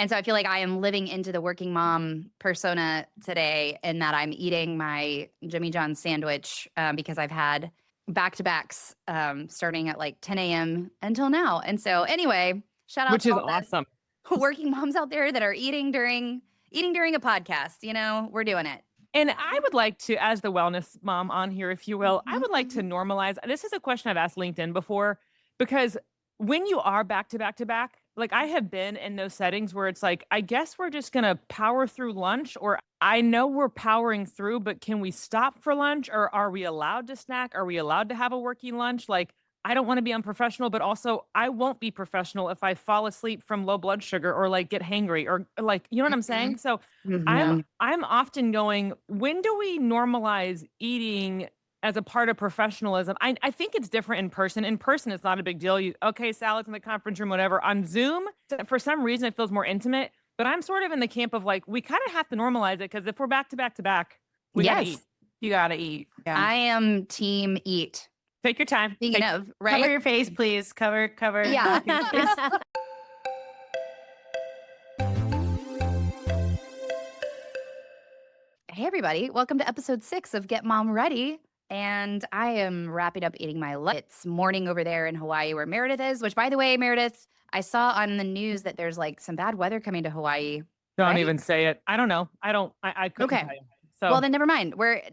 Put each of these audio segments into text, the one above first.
And so I feel like I am living into the working mom persona today in that I'm eating my Jimmy John's sandwich because I've had back-to-backs starting at like 10 a.m. until now. And so anyway, shout out Which to is all awesome. the working moms out there that are eating during a podcast. We're doing it. And I would like to, as the wellness mom on here, if you will, I would like to normalize. This is a question I've asked LinkedIn before, because when you are back to back to back, like I have been in those settings where it's like, I guess we're just going to power through lunch, or I know we're powering through, but can we stop for lunch, or are we allowed to snack? Are we allowed to have a working lunch? Like, I don't want to be unprofessional, but also I won't be professional if I fall asleep from low blood sugar or like get hangry or like, you know what I'm saying? So I'm Mhm. I'm often going, when do we normalize eating as a part of professionalism? I think it's different in person. In person, it's not a big deal. Okay, salads in the conference room, whatever. On Zoom, for some reason, it feels more intimate. But I'm sort of in the camp of like, we kind of have to normalize it, because if we're back to back to back, we got to eat. Yes, You gotta eat. Yeah. I am team eat. Take your time. Speaking of, Cover right? your face, please. Cover. Yeah. Hey, everybody. Welcome to episode 6 of Get Mom Ready. And I am wrapping up eating my lunch. It's morning over there in Hawaii where Meredith is, which, by the way, Meredith, I saw on the news that there's like some bad weather coming to Hawaii. Don't right? even say it. I don't know. I couldn't Okay. tell you. So, Well, then never mind. Great.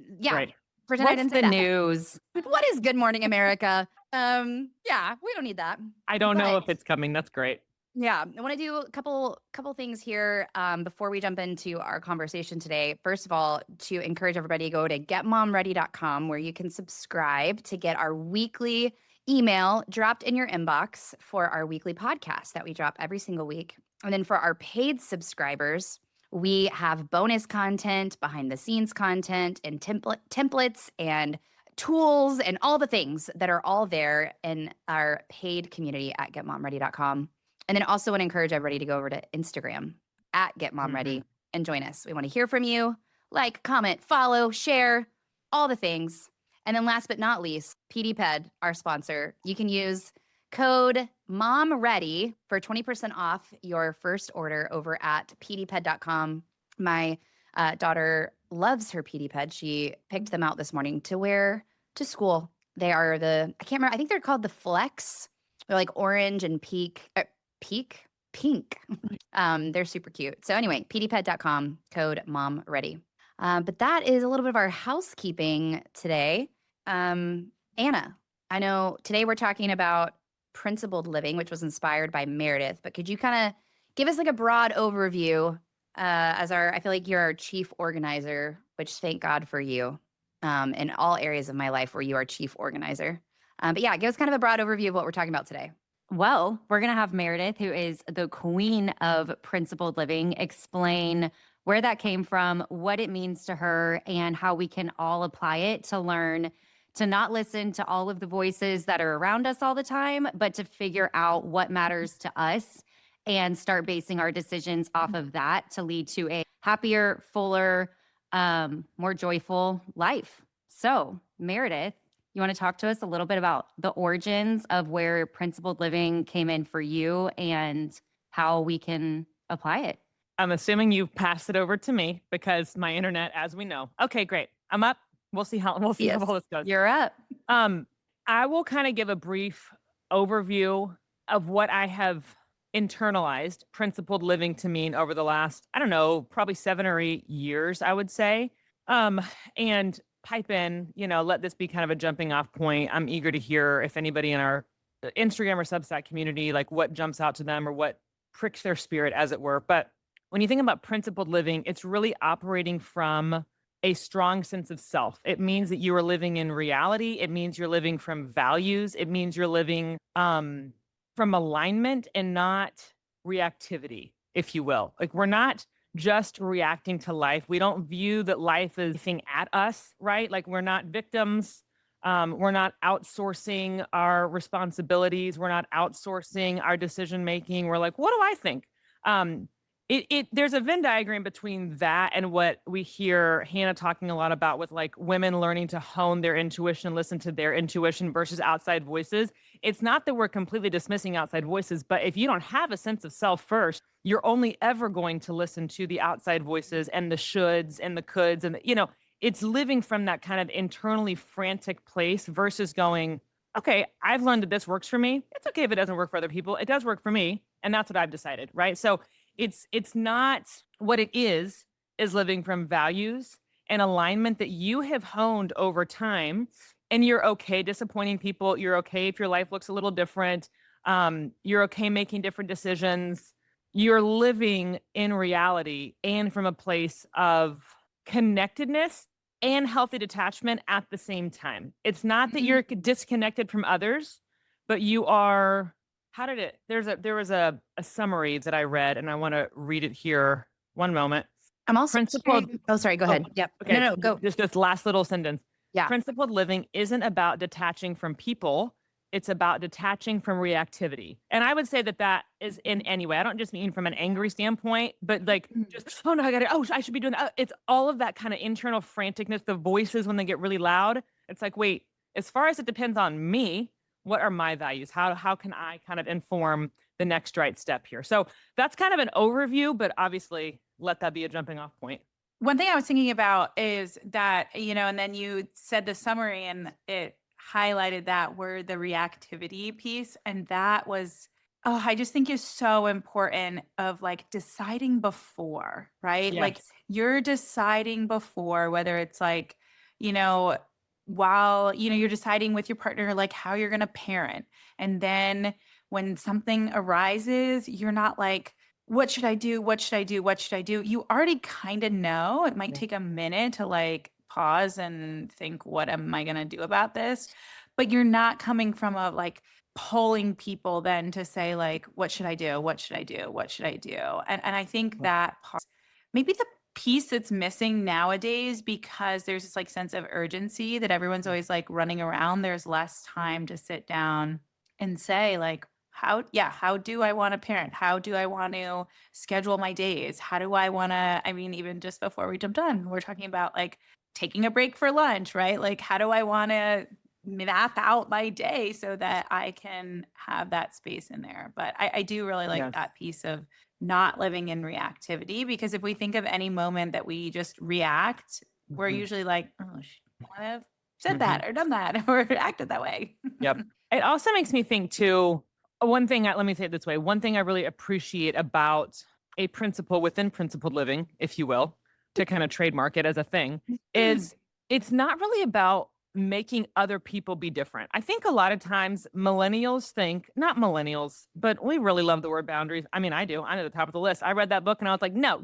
Pretend I What's didn't the say that. news? What is Good Morning America? Yeah, we don't need that. I don't know But- if it's coming. That's great. Yeah, I want to do a couple things here before we jump into our conversation today. First of all, to encourage everybody to go to getmomready.com, where you can subscribe to get our weekly email dropped in your inbox for our weekly podcast that we drop every single week. And then for our paid subscribers, we have bonus content, behind the scenes content, and templates and tools and all the things that are all there in our paid community at getmomready.com. And then also want to encourage everybody to go over to Instagram at GetMomReady and join us. We want to hear from you. Like, comment, follow, share, all the things. And then last but not least, PDPed, our sponsor. You can use code MOMREADY for 20% off your first order over at pdped.com. My daughter loves her PDPed. She picked them out this morning to wear to school. They are I can't remember, I think they're called the Flex. They're like orange and pink. They're super cute. So anyway, pdped.com, code MOMREADY. But that is a little bit of our housekeeping today. Anna, I know today we're talking about principled living, which was inspired by Meredith, but could you kind of give us like a broad overview I feel like you're our chief organizer, which thank God for you in all areas of my life where you are chief organizer. But yeah, give us kind of a broad overview of what we're talking about today. Well, we're going to have Meredith, who is the queen of principled living, explain where that came from, what it means to her, and how we can all apply it to learn to not listen to all of the voices that are around us all the time, but to figure out what matters to us and start basing our decisions off of that to lead to a happier, fuller, more joyful life. So, Meredith, you want to talk to us a little bit about the origins of where principled living came in for you and how we can apply it? I'm assuming you've passed it over to me because my internet, as we know. Okay, great. I'm up. We'll see how all this goes. You're up. I will kind of give a brief overview of what I have internalized principled living to mean over the last, I don't know, probably 7 or 8 years, I would say. And pipe in, let this be kind of a jumping off point. I'm eager to hear if anybody in our Instagram or Substack community, like what jumps out to them or what pricks their spirit, as it were. But when you think about principled living, it's really operating from a strong sense of self. It means that you are living in reality. It means you're living from values. It means you're living from alignment and not reactivity, if you will. Like, we're not just reacting to life. We don't view that life is anything at us, right? Like, we're not victims. We're not outsourcing our responsibilities. We're not outsourcing our decision making. We're like, what do I think? There's a Venn diagram between that and what we hear Hannah talking a lot about with like women learning to hone their intuition, listen to their intuition versus outside voices. It's not that we're completely dismissing outside voices, but if you don't have a sense of self first, you're only ever going to listen to the outside voices and the shoulds and the coulds. And, it's living from that kind of internally frantic place versus going, okay, I've learned that this works for me. It's okay if it doesn't work for other people. It does work for me. And that's what I've decided. Right. So it's not what it is living from values and alignment that you have honed over time. And you're okay disappointing people. You're okay if your life looks a little different. You're okay making different decisions. You're living in reality and from a place of connectedness and healthy detachment at the same time. It's not that you're disconnected from others, but you are, there was a summary that I read, and I want to read it here. One moment. I'm also Principled. Oh, sorry. Go ahead. Yep. Okay. No, go. Just this last little sentence. Yeah. Principled living isn't about detaching from people. It's about detaching from reactivity. And I would say that is in any way. I don't just mean from an angry standpoint, but like just, oh no, I should be doing that. It's all of that kind of internal franticness, the voices when they get really loud. It's like, wait, as far as it depends on me, what are my values? How can I kind of inform the next right step here? So that's kind of an overview, but obviously let that be a jumping off point. One thing I was thinking about is that, and then you said the summary and it highlighted that word, the reactivity piece. And that was, I just think is so important of like deciding before, right? Yes. Like you're deciding before, whether it's like, while, you're deciding with your partner, like how you're going to parent. And then when something arises, you're not like, what should I do? What should I do? What should I do? You already kind of know. It might take a minute to like pause and think, what am I going to do about this? But you're not coming from a like polling people then to say like, what should I do? What should I do? What should I do? And I think that maybe the piece that's missing nowadays, because there's this like sense of urgency that everyone's always like running around. There's less time to sit down and say like, how do I want to parent? How do I want to schedule my days? How do I want to, even just before we jumped on, we're talking about like taking a break for lunch, right? Like, how do I want to map out my day so that I can have that space in there? But I do really like that piece of not living in reactivity, because if we think of any moment that we just react, we're usually like, oh, I have said that or done that or acted that way. Yep. It also makes me think too, one thing, let me say it this way. One thing I really appreciate about a principle within principled living, if you will, to kind of trademark it as a thing, is it's not really about making other people be different. I think a lot of times millennials think, not millennials, but we really love the word boundaries. I do. I'm at the top of the list. I read that book and I was like, no,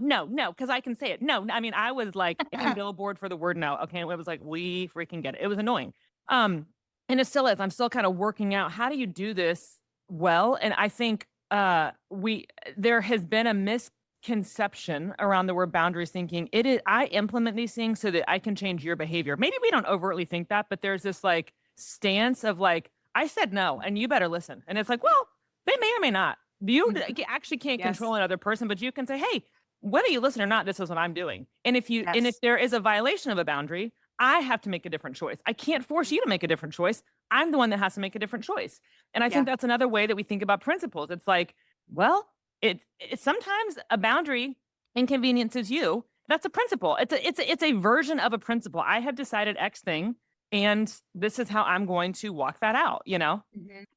because I can say it. No, I was like a billboard for the word no. Okay. It was like, we freaking get it. It was annoying. And it still is. I'm still kind of working out, how do you do this well? And I think there has been a misconception around the word boundaries, thinking I implement these things so that I can change your behavior. Maybe we don't overtly think that, but there's this like stance of like, I said no, and you better listen. And it's like, well, they may or may not. You actually can't control another person, but you can say, hey, whether you listen or not, this is what I'm doing. And if there is a violation of a boundary, I have to make a different choice. I can't force you to make a different choice. I'm the one that has to make a different choice. And I think that's another way that we think about principles. It's like, well, it's sometimes a boundary inconveniences you. That's a principle. It's a version of a principle. I have decided X thing, and this is how I'm going to walk that out, Yeah,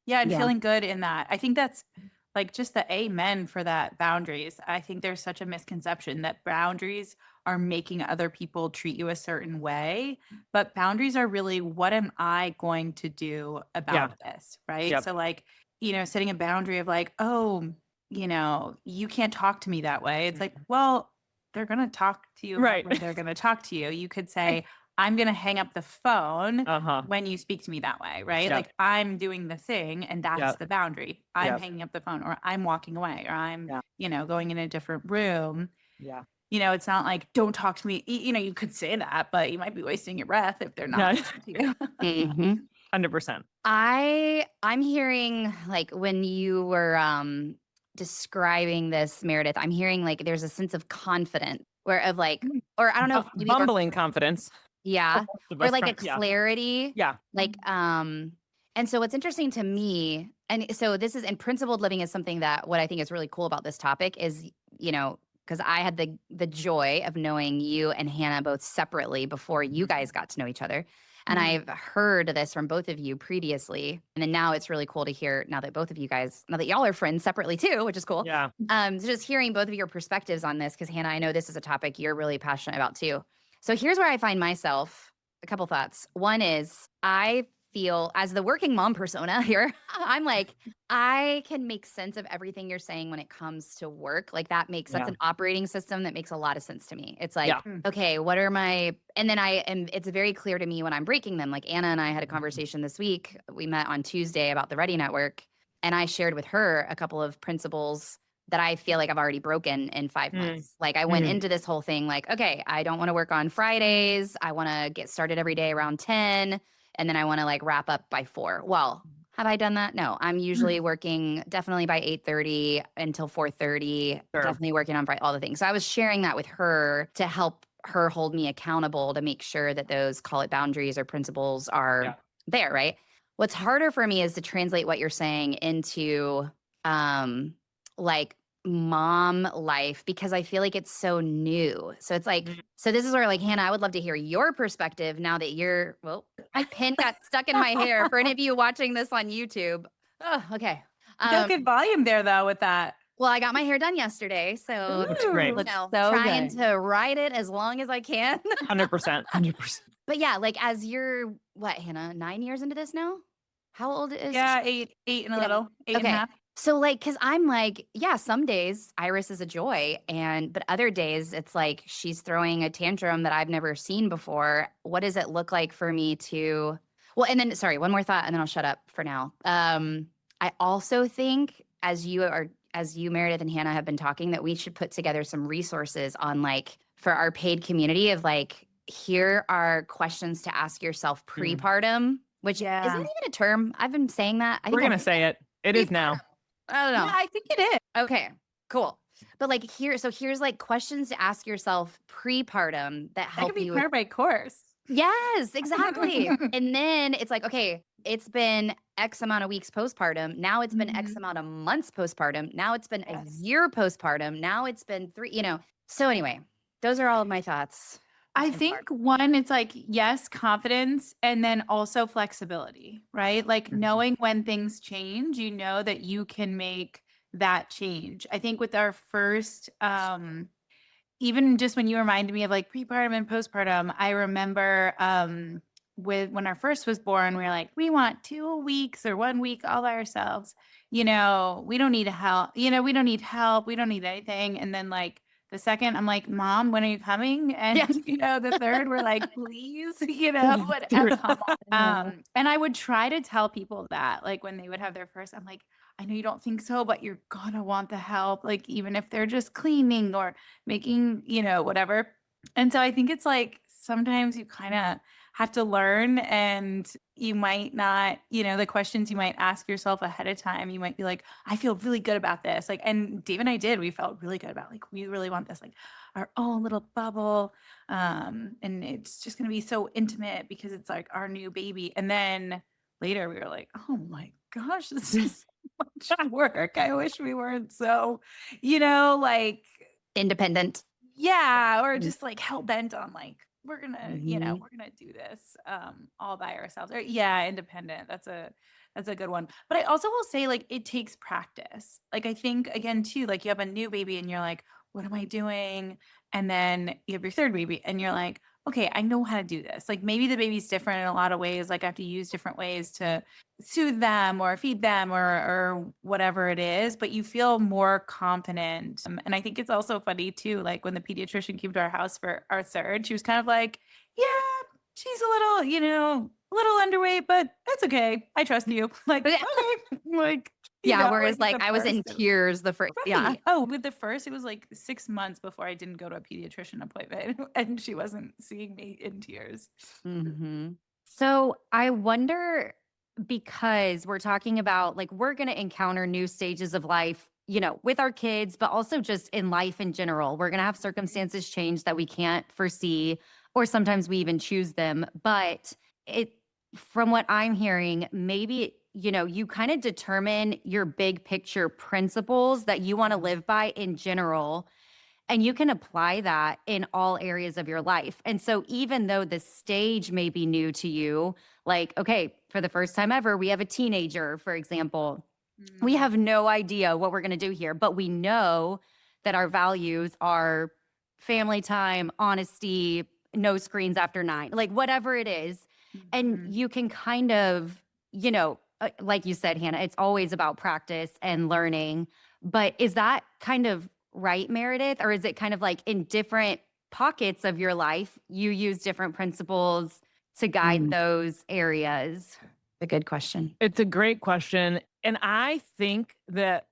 and feeling good in that. I think that's like just the amen for that, boundaries. I think there's such a misconception that boundaries are making other people treat you a certain way, but boundaries are really, what am I going to do about this, right? Yep. So like, setting a boundary of like, oh, you can't talk to me that way. It's like, well, they're going to talk to you. Right. They're going to talk to you. You could say, I'm going to hang up the phone when you speak to me that way, right? Yep. Like I'm doing the thing and that's the boundary. I'm hanging up the phone, or I'm walking away, or I'm, going in a different room. Yeah. It's not like, don't talk to me. You could say that, but you might be wasting your breath if they're not talking to you. 100%. I'm hearing like when you were describing this, Meredith, I'm hearing like there's a sense of confidence or I don't know if maybe bumbling confidence. Yeah. Or like a clarity. Yeah. Like, and so what's interesting to me, and so this is, and principled living is something that what I think is really cool about this topic is because I had the joy of knowing you and Hannah both separately before you guys got to know each other. And I've heard this from both of you previously. And then now it's really cool to hear now that y'all are friends separately too, which is cool. Yeah. So just hearing both of your perspectives on this, because Hannah, I know this is a topic you're really passionate about too. So here's where I find myself, a couple thoughts. One is I feel as the working mom persona here, I'm like, I can make sense of everything you're saying when it comes to work. Like that's an operating system that makes a lot of sense to me. It's like, okay, what are and then it's very clear to me when I'm breaking them. Like Anna and I had a conversation this week. We met on Tuesday about the Ready Network. And I shared with her a couple of principles that I feel like I've already broken in 5 months. Like I went into this whole thing like, okay, I don't want to work on Fridays. I want to get started every day around 10. And then I want to like wrap up by 4. Well, have I done that? No, I'm usually working definitely by 8:30 until 4:30, definitely working on all the things. So I was sharing that with her to help her hold me accountable to make sure that those, call it boundaries or principles, are there, right? What's harder for me is to translate what you're saying into like mom life, because I feel like it's so new. So it's like, so this is where like, Hannah, I would love to hear your perspective now that my pin got stuck in my hair for any of you watching this on YouTube. Oh, okay. Got good volume there though with that. Well, I got my hair done yesterday, so Looks great. trying to ride it as long as I can. 100%. But yeah, like as you're Hannah, 9 years into this now? How old is she? 8 and a little, 8 and a half. So like, cause I'm like, yeah, some days Iris is a joy but other days it's like she's throwing a tantrum that I've never seen before. What does it look like for me and then, sorry, one more thought and then I'll shut up for now. I also think as you, Meredith and Hannah have been talking, that we should put together some resources on like, for our paid community of like, here are questions to ask yourself prepartum, which is that even a term? I've been saying that. We're going to say it. It is now. I don't know. Yeah, I think it is. Okay, cool. But like here's like questions to ask yourself prepartum that help That could be you. part of my course. Yes, exactly. And then it's like, okay, it's been X amount of weeks postpartum. Now it's been X amount of months postpartum. Now it's been a year postpartum. Now it's been 3, So anyway, those are all of my thoughts. I think one, it's like, yes, confidence, and then also flexibility, right? Like knowing when things change, you know that you can make that change. I think with our first, even just when you reminded me of like prepartum and postpartum, I remember when our first was born, we were like, we want 2 weeks or 1 week all by ourselves. We don't need help. We don't need help. We don't need anything. And then like, the second, I'm like, Mom, when are you coming? And, the third, we're like, please, whatever. And I would try to tell people that, like, when they would have their first, I'm like, I know you don't think so, but you're going to want the help. Like, even if they're just cleaning or making, whatever. And so I think it's like, sometimes you kind of have to learn, and you might not, the questions you might ask yourself ahead of time, you might be like, I feel really good about this. Like, and Dave and I we felt really good about like, we really want this, like our own little bubble. And it's just going to be so intimate because it's like our new baby. And then later we were like, oh my gosh, this is so much work. I wish we weren't so, like independent. Yeah. Or just like hell bent on like, we're gonna, we're gonna do this all by ourselves. Or independent. That's a good one. But I also will say like it takes practice. Like I think again too, like you have a new baby and you're like, what am I doing? And then you have your third baby and you're like, okay, I know how to do this. Like maybe the baby's different in a lot of ways. Like I have to use different ways to soothe them or feed them or whatever it is, but you feel more confident. And I think it's also funny too, like when the pediatrician came to our house for our third, she was kind of like, yeah, she's a little, a little underweight, but that's okay. I trust you. Like, okay. Like, whereas like I was in tears the first. Right. Yeah. Oh, with the first, it was like 6 months before I didn't go to a pediatrician appointment and she wasn't seeing me in tears. So I wonder, because we're talking about like, we're going to encounter new stages of life, with our kids, but also just in life in general. We're going to have circumstances change that we can't foresee, or sometimes we even choose them. But from what I'm hearing, maybe you kind of determine your big picture principles that you want to live by in general. And you can apply that in all areas of your life. And so, even though the stage may be new to you, like, okay, for the first time ever, we have a teenager, for example, we have no idea what we're going to do here, but we know that our values are family time, honesty, no screens after 9, like whatever it is. And you can kind of, like you said, Hannah, it's always about practice and learning. But is that kind of right, Meredith? Or is it kind of like in different pockets of your life, you use different principles to guide those areas? A good question. It's a great question. And I think that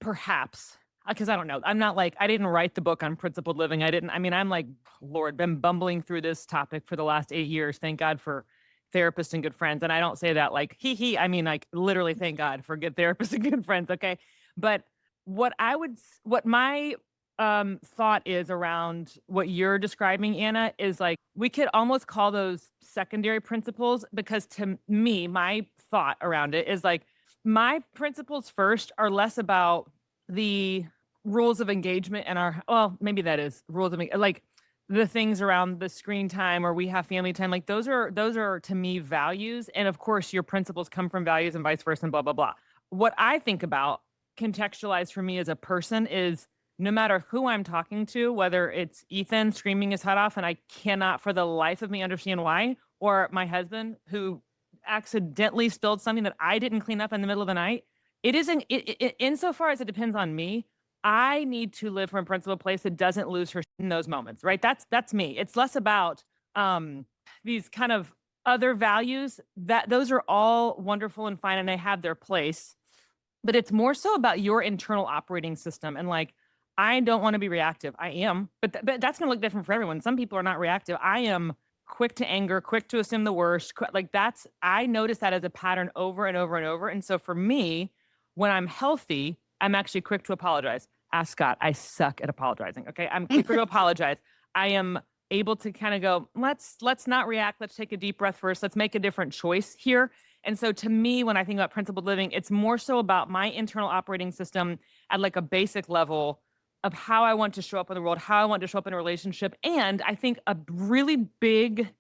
perhaps, because I don't know, I didn't write the book on principled living. I'm like, Lord, been bumbling through this topic for the last 8 years. Thank God for therapists and good friends. And I don't say that like, I mean, like literally thank God for good therapists and good friends. Okay. But what my thought is around what you're describing, Anna, is like we could almost call those secondary principles, because to me, my thought around it is like my principles first are less about the rules of engagement and maybe that is rules of like the things around the screen time, or we have family time. Like those are to me values. And of course your principles come from values and vice versa and blah, blah, blah. What I think about contextualized for me as a person is no matter who I'm talking to, whether it's Ethan screaming his head off and I cannot for the life of me understand why, or my husband who accidentally spilled something that I didn't clean up in the middle of the night, it isn't, insofar as it depends on me, I need to live from a principled place that doesn't lose her in those moments, right? That's me. It's less about these kind of other values, that those are all wonderful and fine and they have their place. But it's more so about your internal operating system. And like, I don't want to be reactive. I am, but that's going to look different for everyone. Some people are not reactive. I am quick to anger, quick to assume the worst. I notice that as a pattern over and over and over. And so for me, when I'm healthy, I'm actually quick to apologize. Ask Scott, I suck at apologizing. Okay. I'm quicker to apologize. I am able to kind of go, let's not react. Let's take a deep breath first. Let's make a different choice here. And so to me, when I think about principled living, it's more so about my internal operating system at like a basic level of how I want to show up in the world, how I want to show up in a relationship. And I think a really big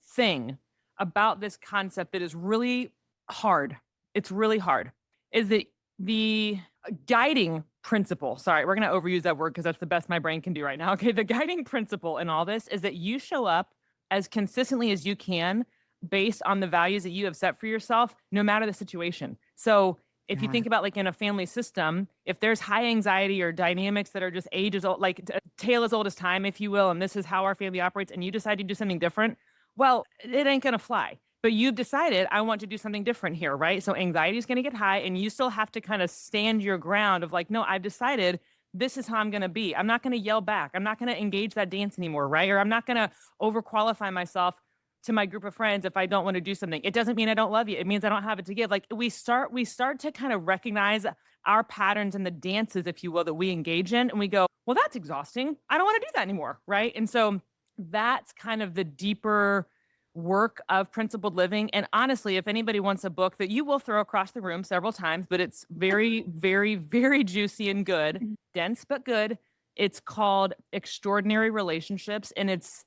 thing about this concept that is really hard, it's really hard, is that the guiding principle, sorry, we're going to overuse that word because that's the best my brain can do right now. Okay. The guiding principle in all this is that you show up as consistently as you can based on the values that you have set for yourself, no matter the situation. So if you think about like in a family system, if there's high anxiety or dynamics that are just ages old, like a tale as old as time, if you will, and this is how our family operates, and you decide to do something different, well, it ain't going to fly. But you've decided, I want to do something different here, right? So anxiety is going to get high, and you still have to kind of stand your ground of like, no, I've decided this is how I'm going to be. I'm not going to yell back. I'm not going to engage that dance anymore, right? Or I'm not going to overqualify myself to my group of friends if I don't want to do something. It doesn't mean I don't love you. It means I don't have it to give. Like we start to kind of recognize our patterns and the dances, if you will, that we engage in. And we go, well, that's exhausting. I don't want to do that anymore. Right. And so that's kind of the deeper work of principled living. And honestly, if anybody wants a book that you will throw across the room several times, but it's very, very, very juicy and good, dense, but good. It's called Extraordinary Relationships. And it's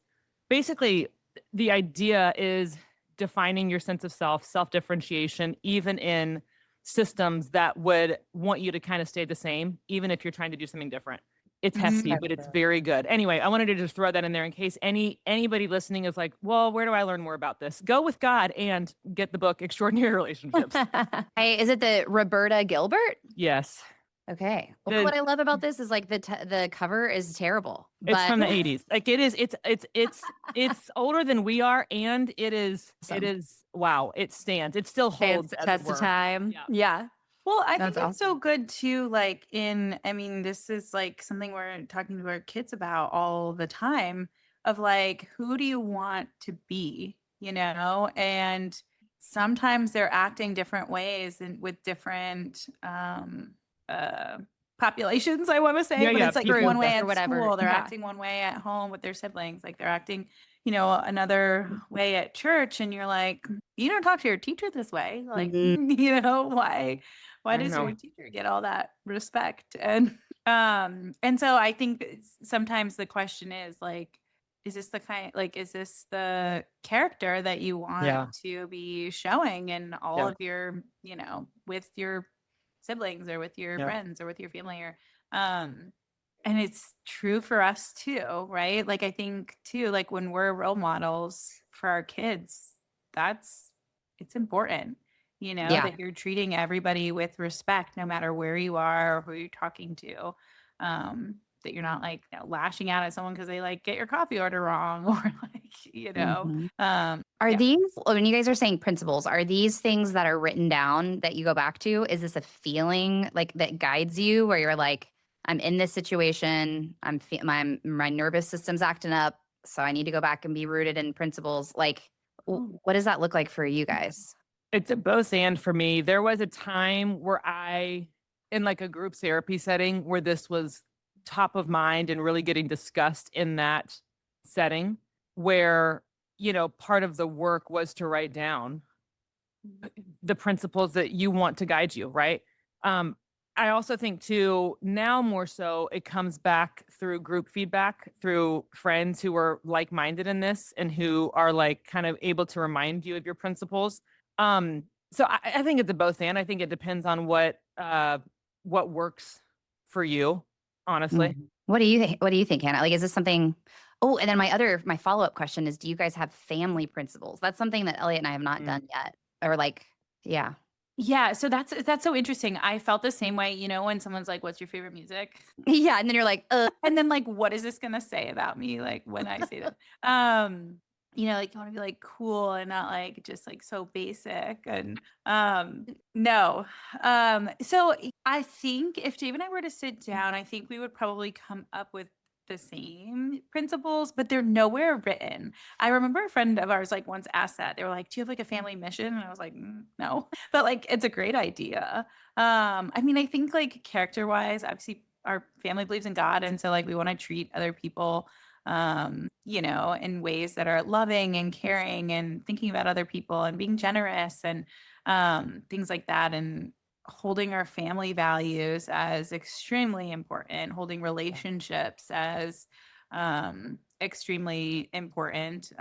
basically, the idea is defining your sense of self-differentiation, even in systems that would want you to kind of stay the same, even if you're trying to do something different. It's hefty, but it's very good. Anyway, I wanted to just throw that in there in case anybody listening is like, well, where do I learn more about this? Go with God and get the book Extraordinary Relationships. Is it the Roberta Gilbert? Yes. Okay. Well, what I love about this is like the cover is terrible. It's from the 80s. Like it is, it's older than we are, and it is wow, it stands. It still holds test of time. Yeah. Well, I That's think it's so good too. Like this is like something we're talking to our kids about all the time of like, who do you want to be, and sometimes they're acting different ways and with different populations, I want to say, Yeah, but yeah, it's like people, one way yeah. at or whatever. school, they're Yeah. acting one way at home with their siblings, like they're acting, you know, another way at church, and you're like, you don't talk to your teacher this way, like, you know, why I does know. your teacher get all that respect? And so I think sometimes the question is like, is this the character that you want Yeah. to be showing in all Yeah. of your, you know, with your siblings or with your Yeah. friends or with your family, or and it's true for us too, right? Like I think too, like when we're role models for our kids, it's important, you know, Yeah. that you're treating everybody with respect no matter where you are or who you're talking to. That you're not like, you know, lashing out at someone because they like get your coffee order wrong or like, you know. Are Yeah. these, when you guys are saying principles, are these things that are written down that you go back to? Is this a feeling like that guides you where you're like, I'm in this situation, my nervous system's acting up, so I need to go back and be rooted in principles. Like, what does that look like for you guys? It's a both and for me. There was a time where in like a group therapy setting where this was top of mind and really getting discussed in that setting where, you know, part of the work was to write down the principles that you want to guide you, right? I also think too, now more so, it comes back through group feedback, through friends who are like-minded in this and who are like kind of able to remind you of your principles. So I think it's a both and. I think it depends on what works for you, honestly. What do you think? What do you think, Hannah? Like, is this something? Oh, and then my follow-up question is, do you guys have family principles? That's something that Elliot and I have not done yet. Or like, yeah. Yeah, so that's so interesting. I felt the same way, you know, when someone's like, "What's your favorite music?" Yeah, and then you're like, And then like, what is this gonna say about me? Like when I say that, you know, like you want to be like cool and not like just like so basic. And no, so I think if Dave and I were to sit down, I think we would probably come up with the same principles, but they're nowhere written. I remember a friend of ours like once asked that. They were like, "Do you have like a family mission?" And I was like, "No," but like it's a great idea. I mean, I think like character wise, obviously our family believes in God, and so like we want to treat other people you know, in ways that are loving and caring and thinking about other people and being generous and things like that, and holding our family values as extremely important, holding relationships as extremely important,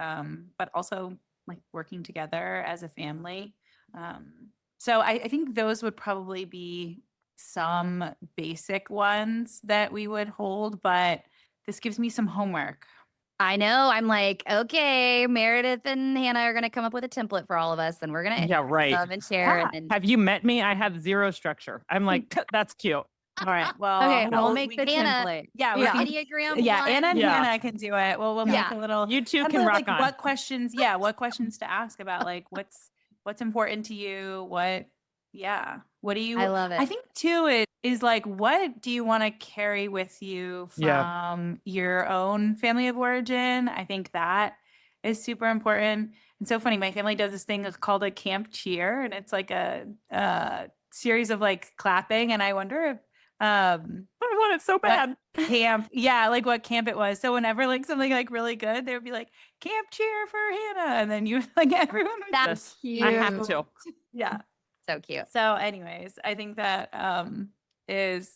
but also like working together as a family. So I think those would probably be some basic ones that we would hold, but this gives me some homework. I know. I'm like, okay, Meredith and Hannah are gonna come up with a template for all of us, and we're gonna Yeah, right. and share. Yeah. And Have you met me? I have zero structure. I'm like, that's cute. All right. Well, Okay, we'll we'll make the Hannah- template. yeah, we yeah. can, Enneagram yeah, one. Anna and Yeah. Hannah can do it. We'll Yeah. make a little. You two and can put, rock like, on. what questions? Yeah, what questions to ask about? Like, what's important to you? What do you? I love it. I think too it is like, what do you want to carry with you Yeah. from your own family of origin? I think that is super important. And so funny, my family does this thing that's called a camp cheer, and it's like a series of like clapping. And I wonder if I want it so bad. camp, yeah, like what camp it was. So whenever like something like really good, they would be like camp cheer for Hannah, and then you like everyone would That's just, cute. I have to. yeah. So cute. So, anyways, I think that is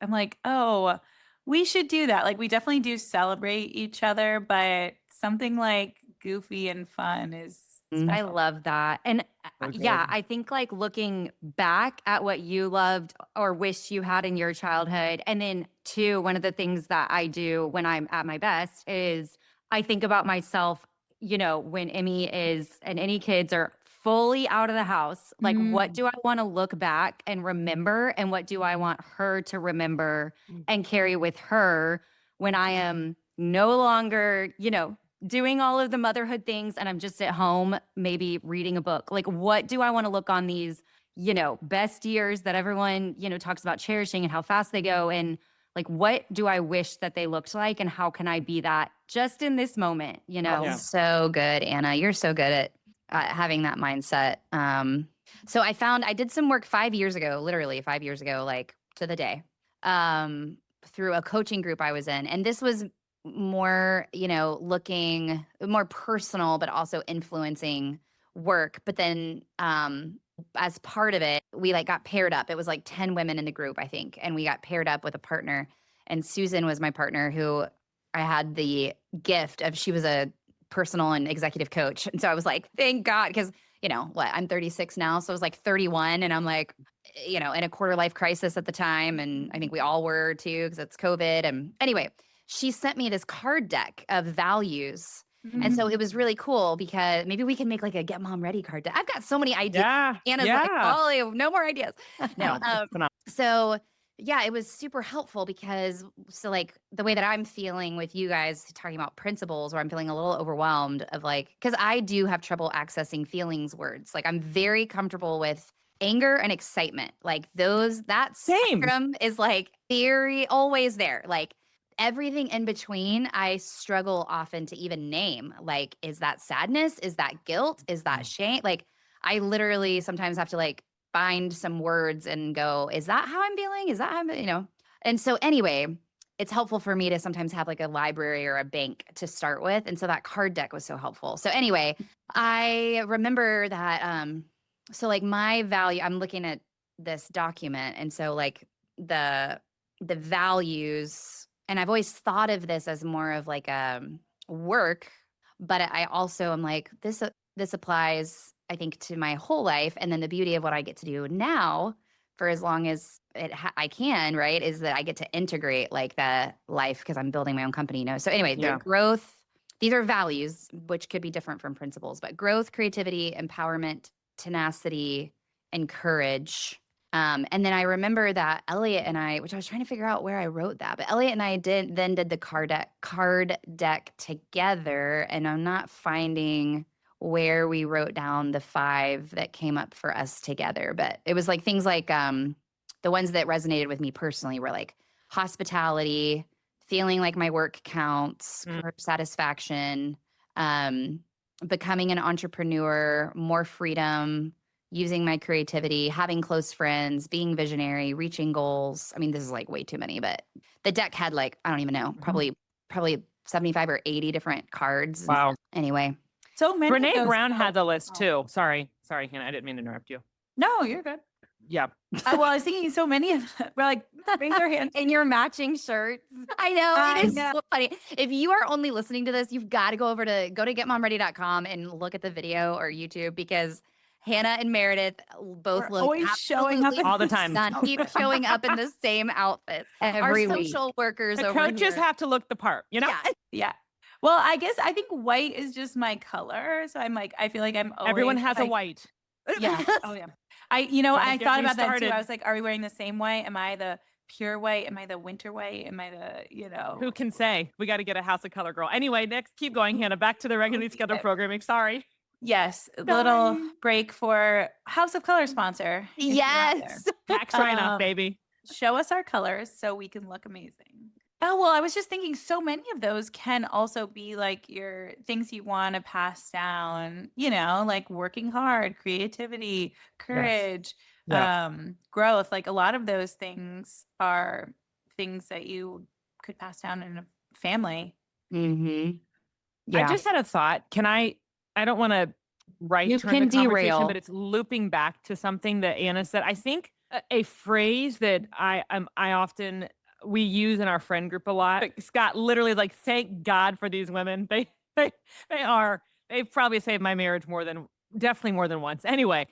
I'm like, oh, we should do that. Like we definitely do celebrate each other, but something like goofy and fun is Mhm. I special. love that. And So yeah, good. I think like looking back at what you loved or wished you had in your childhood. And then, two, one of the things that I do when I'm at my best is I think about myself, you know, when Emmy is and any kids are fully out of the house. Like, what do I want to look back and remember? And what do I want her to remember and carry with her when I am no longer, you know, doing all of the motherhood things and I'm just at home, maybe reading a book? Like, what do I want to look on these, you know, best years that everyone, you know, talks about cherishing and how fast they go? And like, what do I wish that they looked like? And how can I be that just in this moment, you know? Yeah. So good, Anna. You're so good at having that mindset. So I did some work 5 years ago, literally 5 years ago, like to the day. through a coaching group I was in. And this was more, looking more personal, but also influencing work. But then as part of it, we like got paired up. It was like 10 women in the group, I think. And we got paired up with a partner. And Susan was my partner, who I had the gift of, she was a personal and executive coach. And so I was like, thank God, because I'm 36 now. So I was like 31 and I'm like, in a quarter life crisis at the time. And I think we all were too, because it's COVID. And anyway, she sent me this card deck of values. And so it was really cool, because maybe we can make like a Get Mom Ready card deck. I've got so many ideas. Yeah. Anna's like, oh, I have no more ideas. No. So yeah, it was super helpful, because like the way that I'm feeling with you guys talking about principles, where I'm feeling a little overwhelmed of like, because I do have trouble accessing feelings words. Like I'm very comfortable with anger and excitement. Like that Same. spectrum is like very always there. Like everything in between, I struggle often to even name. Like, is that sadness? Is that guilt? Is that shame? Like I literally sometimes have to like find some words and go, is that how I'm feeling? Is that how I'm, And so anyway, it's helpful for me to sometimes have like a library or a bank to start with. And so that card deck was so helpful. So anyway, I remember that, so like my value, I'm looking at this document. And so like the values, and I've always thought of this as more of like a work, but I also am like, this applies, I think, to my whole life. And then the beauty of what I get to do now, for as long as I can, right, is that I get to integrate like the life, because I'm building my own company, So anyway, the growth, these are values, which could be different from principles, but growth, creativity, empowerment, tenacity, and courage. And then I remember that Elliot and I, which I was trying to figure out where I wrote that, but Elliot and I did the card deck together, and I'm not finding where we wrote down the 5 that came up for us together. But it was like things like the ones that resonated with me personally were like hospitality, feeling like my work counts, career satisfaction, becoming an entrepreneur, more freedom, using my creativity, having close friends, being visionary, reaching goals. I mean, this is like way too many, but the deck had like, I don't even know, probably 75 or 80 different cards. Wow. Anyway. So many. Brene Brown had the list too. Sorry, Hannah. I didn't mean to interrupt you. No, you're good. Yeah. Well, I was thinking so many of them. We're like, raise our hands. And your matching shirts. I know. It is so funny. If you are only listening to this, you've got to go to getmomready.com and look at the video or YouTube, because Hannah and Meredith both look always showing up all the time. Keep showing up in the same outfits every Our week. social workers The over coaches here. have to look the part, Yeah. Well, I think white is just my color. So I'm like, I feel like I'm always, everyone has a white. Yeah. Oh yeah. I thought about that too. I was like, are we wearing the same white? Am I the pure white? Am I the winter white? Am I the, Who can say? We got to get a House of Color girl. Anyway, next, keep going, Hannah. Back to the regularly scheduled programming. Sorry. Yes. A little break for House of Color sponsor. Yes. Pack sign up, baby. Show us our colors so we can look amazing. Oh, well, I was just thinking so many of those can also be like your things you want to pass down, like working hard, creativity, courage, growth. Like a lot of those things are things that you could pass down in a family. Mm-hmm. Yeah. I just had a thought. I don't want to You turn can the conversation, derail. but it's looping back to something that Anna said. I think a phrase that we use in our friend group a lot. Scott, literally, like, thank God for these women. They've probably saved my marriage definitely more than once. Anyway,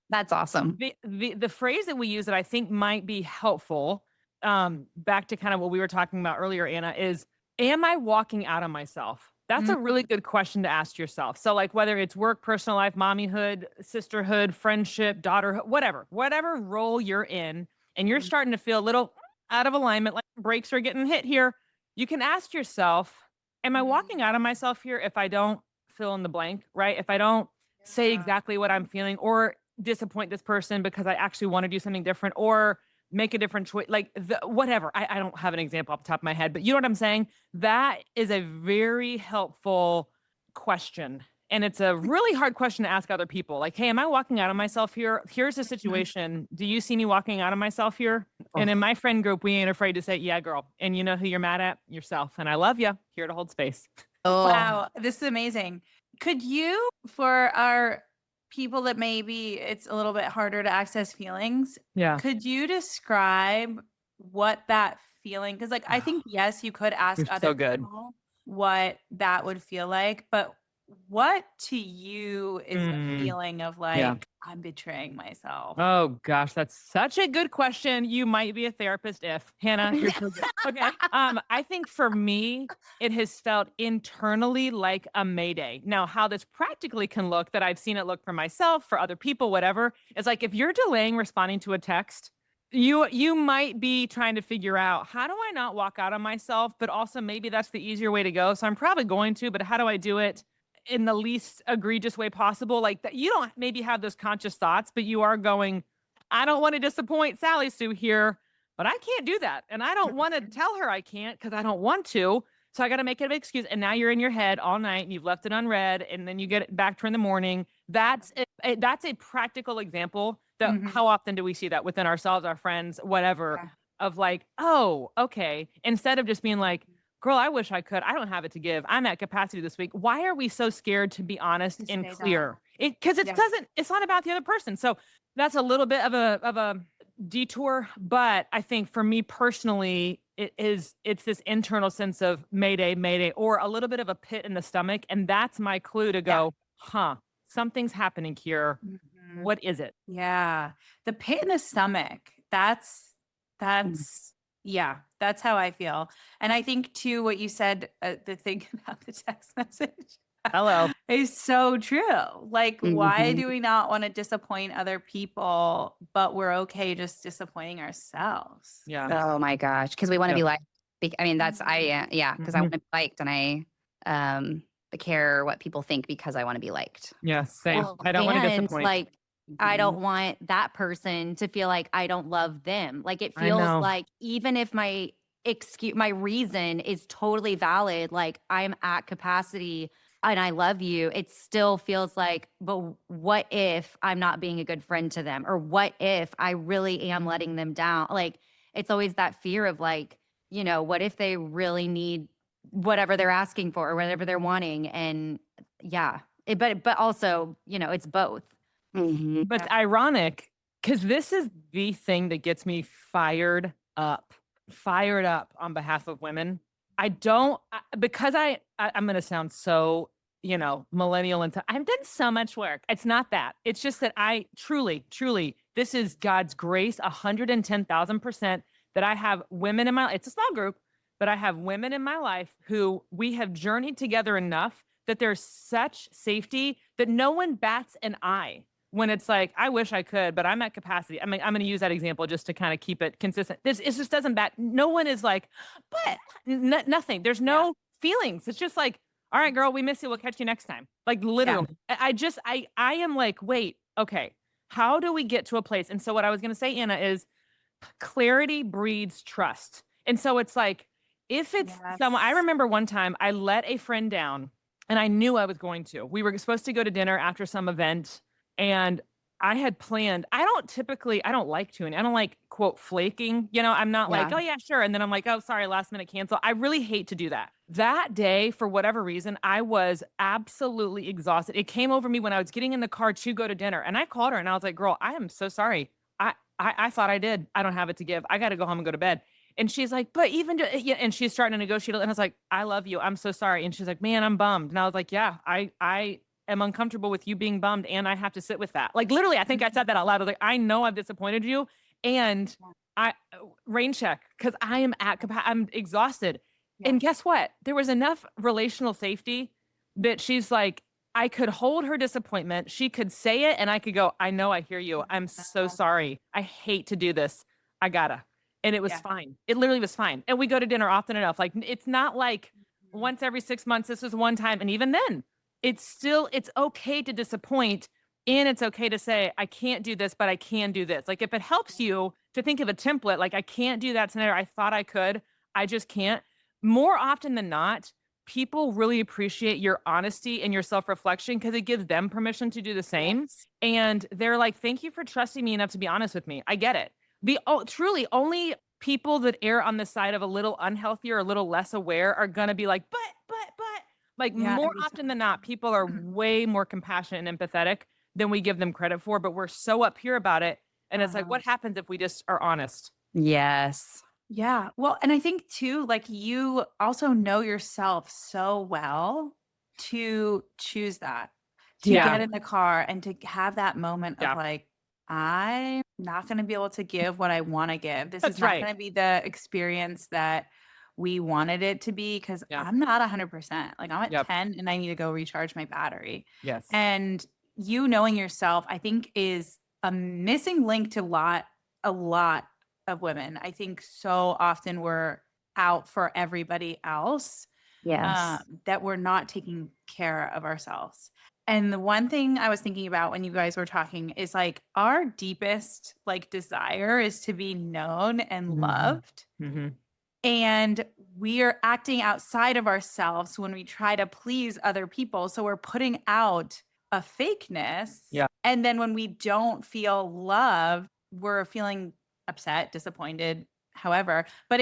that's awesome. The phrase that we use that I think might be helpful, back to kind of what we were talking about earlier, Anna, is, am I walking out of myself? That's a really good question to ask yourself. So like whether it's work, personal life, mommyhood, sisterhood, friendship, daughterhood, whatever role you're in, and you're starting to feel a little out of alignment, like brakes are getting hit here, you can ask yourself, am I walking out of myself here if I don't fill in the blank, right? If I don't say exactly what I'm feeling, or disappoint this person because I actually want to do something different, or make a different choice, like whatever. I don't have an example off the top of my head, but you know what I'm saying? That is a very helpful question. And it's a really hard question to ask other people. Like, hey, am I walking out of myself here? Here's the situation. Do you see me walking out of myself here? And in my friend group, we ain't afraid to say, yeah, girl. And you know who you're mad at? Yourself. And I love you. Here to hold space. Oh, Wow, this is amazing. Could you, for our people that maybe it's a little bit harder to access feelings, Yeah. could you describe what that feeling? Because, like, I think yes, you could ask You're other so good. people what that would feel like, but what to you is the feeling of like, Yeah. I'm betraying myself? Oh gosh, that's such a good question. You might be a therapist if Hannah, you're so good. Okay. I think for me, it has felt internally like a mayday. Now, how this practically can look, that I've seen it look for myself, for other people, whatever, is like if you're delaying responding to a text, you might be trying to figure out, how do I not walk out on myself, but also maybe that's the easier way to go. So I'm probably going to, but how do I do it in the least egregious way possible? Like that, you don't maybe have those conscious thoughts, but you are going, I don't want to disappoint Sally Sue here, but I can't do that. And I don't want to tell her I can't because I don't want to. So I got to make it an excuse. And now you're in your head all night and you've left it unread and then you get it back to her in the morning. That's a practical example that how often do we see that within ourselves, our friends, whatever, of like, oh, okay. Instead of just being like, girl, I wish I could. I don't have it to give. I'm at capacity this week. Why are we so scared to be honest and clear? Because it's not about the other person. So that's a little bit of a detour. But I think for me personally, it's this internal sense of mayday, or a little bit of a pit in the stomach. And that's my clue to go, something's happening here. What is it? Yeah. The pit in the stomach. That's yeah, that's how I feel. And I think too, what you said, the thing about the text message Hello. is so true. Like, why do we not want to disappoint other people, but we're okay just disappointing ourselves? Yeah. oh my gosh, because we want to Yeah. be liked. I mean, that's yeah, because I Mhm. want to be liked, and I care what people think because I want to be liked. Yeah. Same. Well, I don't want to and, disappoint. like, I don't want that person to feel like I don't love them. Like it I feels know. like even if my reason is totally valid, like I'm at capacity and I love you, it still feels like, but what if I'm not being a good friend to them? Or what if I really am letting them down? Like it's always that fear of like, what if they really need whatever they're asking for or whatever they're wanting? And yeah, but also, it's both. But it's ironic because this is the thing that gets me fired up on behalf of women. I'm going to sound so, millennial and I've done so much work. It's not that. It's just that I truly, this is God's grace, 110,000% that I have women in my, it's a small group, but I have women in my life who we have journeyed together enough that there's such safety that no one bats an eye when it's like, I wish I could, but I'm at capacity. I mean, I'm going to use that example just to kind of keep it consistent. It just doesn't bat. No one is like, but nothing. There's no feelings. It's just like, all right, girl, we miss you. We'll catch you next time. Like literally, I am like, wait, okay. How do we get to a place? And so what I was going to say, Anna, is clarity breeds trust. And so it's like, if it's someone, I remember one time I let a friend down and I knew I was going to. We were supposed to go to dinner after some event. And I had planned, I don't like to, and I don't like quote flaking, I'm not like, oh yeah, sure. And then I'm like, oh, sorry, last minute cancel. I really hate to do that. That day, for whatever reason, I was absolutely exhausted. It came over me when I was getting in the car to go to dinner. And I called her and I was like, girl, I am so sorry. I thought I did. I don't have it to give. I got to go home and go to bed. And she's like, but and she's starting to negotiate. And I was like, I love you. I'm so sorry. And she's like, man, I'm bummed. And I was like, yeah, I am uncomfortable with you being bummed and I have to sit with that. Like literally, I think I said that out loud. I was like, I know I've disappointed you and I rain check because I am I'm exhausted. And guess what? There was enough relational safety that she's like, I could hold her disappointment. She could say it and I could go, I know, I hear you. I'm so sorry. I hate to do this. I gotta. And it was fine. It literally was fine. And we go to dinner often enough. Like it's not like once every 6 months, this was one time. And even then, it's okay to disappoint and it's okay to say, I can't do this, but I can do this. Like if it helps you to think of a template, like I can't do that tonight, or I thought I could, I just can't. More often than not, people really appreciate your honesty and your self-reflection because it gives them permission to do the same. Yes. And they're like, thank you for trusting me enough to be honest with me. I get it. Truly only people that err on the side of a little unhealthy or a little less aware are going to be like, but, like Yeah, more and be often than not, people are way more compassionate and empathetic than we give them credit for, but we're so up here about it. And it's like, Uh-huh. what happens if we just are honest? Yes. Yeah. Well, and I think too, like you also know yourself so well to choose that, to Yeah. get in the car and to have that moment of Yeah. like, I'm not going to be able to give what I want to give. This That's is not right. going to be the experience that we wanted it to be because Yeah. I'm not 100%. Like I'm at Yep. 10 and I need to go recharge my battery. Yes. And you knowing yourself, I think, is a missing link to a lot of women. I think so often we're out for everybody else, Yes. that we're not taking care of ourselves. And the one thing I was thinking about when you guys were talking is like our deepest like desire is to be known and Mhm. loved. Mm-hmm. And we are acting outside of ourselves when we try to please other people. So we're putting out a fakeness. Yeah. And then when we don't feel love, we're feeling upset, disappointed, however, but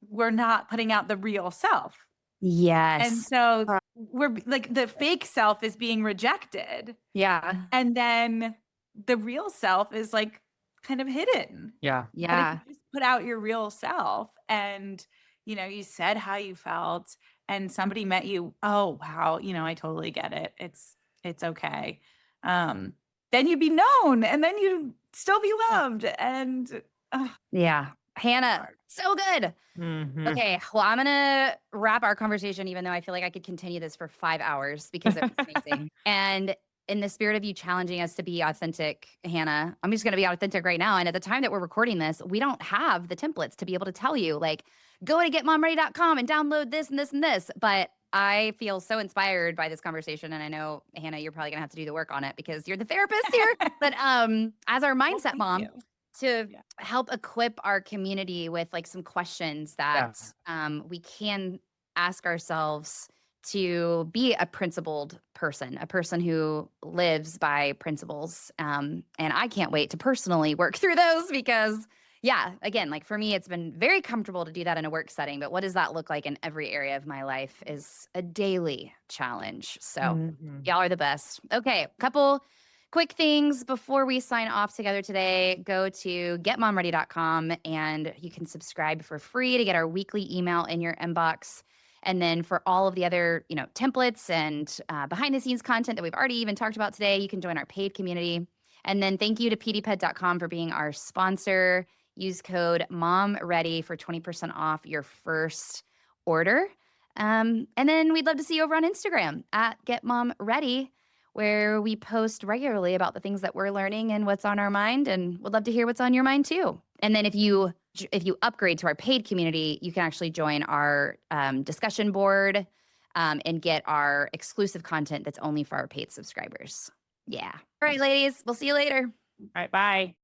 we're not putting out the real self. And Yes. so we're like the fake self is being rejected. Yeah. And then the real self is like kind of hidden. Yeah. But Yeah. if you just put out your real self and, you said how you felt and somebody met you, oh, wow, I totally get it. It's okay. Then you'd be known and then you'd still be loved. And Yeah. Hannah, so good. Mm-hmm. Okay. Well, I'm going to wrap our conversation, even though I feel like I could continue this for 5 hours because it was amazing. And in the spirit of you challenging us to be authentic, Hannah, I'm just going to be authentic right now. And at the time that we're recording this, we don't have the templates to be able to tell you, like, go to getmomready.com and download this and this and this. But I feel so inspired by this conversation. And I know, Hannah, you're probably going to have to do the work on it because you're the therapist here. But as our mindset mom, to help equip our community with like some questions that we can ask ourselves to be a principled person, a person who lives by principles. And I can't wait to personally work through those because, again, like for me, it's been very comfortable to do that in a work setting. But what does that look like in every area of my life is a daily challenge. So y'all are the best. Okay, couple quick things before we sign off together today. Go to getmomready.com and you can subscribe for free to get our weekly email in your inbox. And then for all of the other, templates and behind the scenes content that we've already even talked about today, you can join our paid community. And then thank you to pdped.com for being our sponsor. Use code MOMREADY for 20% off your first order. And then we'd love to see you over on Instagram at getmomready, where we post regularly about the things that we're learning and what's on our mind, and would love to hear what's on your mind too. And then if you upgrade to our paid community, you can actually join our discussion board and get our exclusive content that's only for our paid subscribers. Yeah. All right, ladies, we'll see you later. All right. Bye.